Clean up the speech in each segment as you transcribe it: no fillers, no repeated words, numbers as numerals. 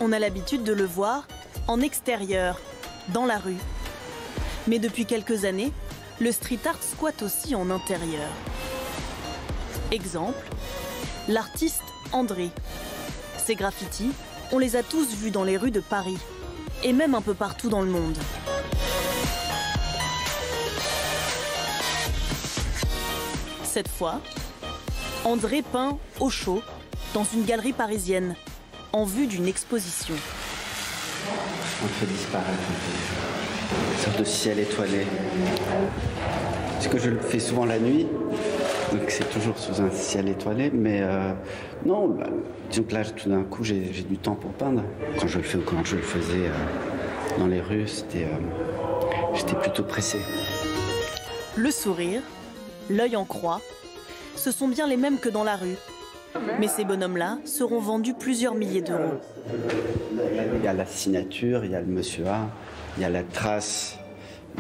On a l'habitude de le voir en extérieur, dans la rue. Mais depuis quelques années, le street art squatte aussi en intérieur. Exemple, l'artiste André. Ses graffitis, on les a tous vus dans les rues de Paris, et même un peu partout dans le monde. Cette fois, André peint au chaud, dans une galerie parisienne, en vue d'une exposition. On fait disparaître une sorte de ciel étoilé. Parce que je le fais souvent la nuit, donc c'est toujours sous un ciel étoilé, mais non, disons que là, tout d'un coup, j'ai du temps pour peindre. Quand je le fais ou quand je le faisais dans les rues, j'étais plutôt pressé. Le sourire, l'œil en croix, ce sont bien les mêmes que dans la rue. Mais ces bonhommes-là seront vendus plusieurs milliers d'euros. Il y a la signature, il y a le monsieur A, il y a la trace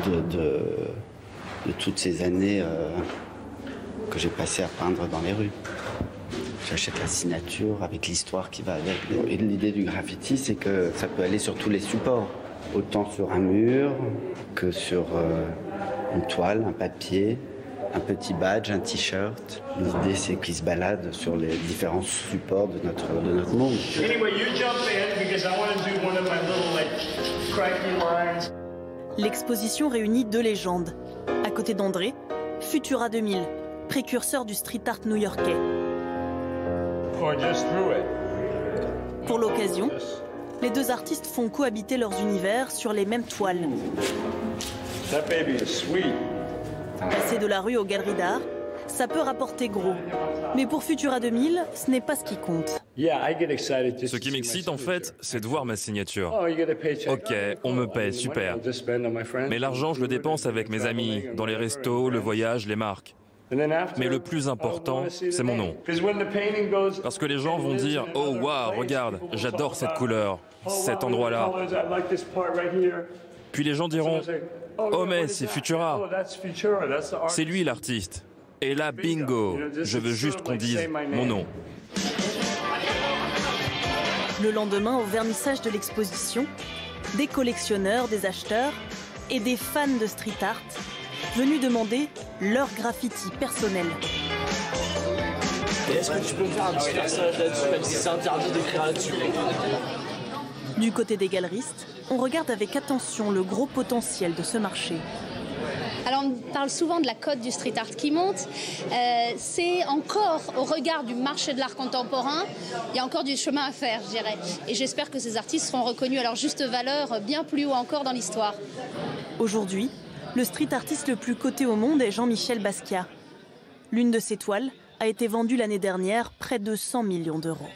de toutes ces années que j'ai passées à peindre dans les rues. J'achète la signature avec l'histoire qui va avec. Et l'idée du graffiti, c'est que ça peut aller sur tous les supports. Autant sur un mur que sur une toile, un papier, un petit badge, un t-shirt. L'idée, c'est qu'il se balade sur les différents supports de notre monde. L'exposition réunit deux légendes. À côté d'André, Futura 2000, précurseur du street art new-yorkais. Pour l'occasion, les deux artistes font cohabiter leurs univers sur les mêmes toiles. Passer de la rue aux galeries d'art, ça peut rapporter gros. Mais pour Futura 2000, ce n'est pas ce qui compte. Ce qui m'excite en fait, c'est de voir ma signature. Ok, on me paye, super. Mais l'argent, je le dépense avec mes amis, dans les restos, le voyage, les marques. Mais le plus important, c'est mon nom. Parce que les gens vont dire « Oh waouh, regarde, j'adore cette couleur, cet endroit-là. » Puis les gens diront « Oh mais c'est Futura, c'est lui l'artiste. » Et là, bingo, je veux juste qu'on dise mon nom. Le lendemain, au vernissage de l'exposition, des collectionneurs, des acheteurs et des fans de street art venus demander leur graffiti personnel. Est-ce que tu peux faire un petit personnage là-dessus, même si c'est interdit d'écrire là-dessus? Du côté des galeristes, on regarde avec attention le gros potentiel de ce marché. Alors on parle souvent de la cote du street art qui monte. C'est encore, au regard du marché de l'art contemporain, il y a encore du chemin à faire, je dirais. Et j'espère que ces artistes seront reconnus à leur juste valeur bien plus haut encore dans l'histoire. Aujourd'hui, le street artiste le plus coté au monde est Jean-Michel Basquiat. L'une de ses toiles a été vendue l'année dernière près de 100 millions d'euros.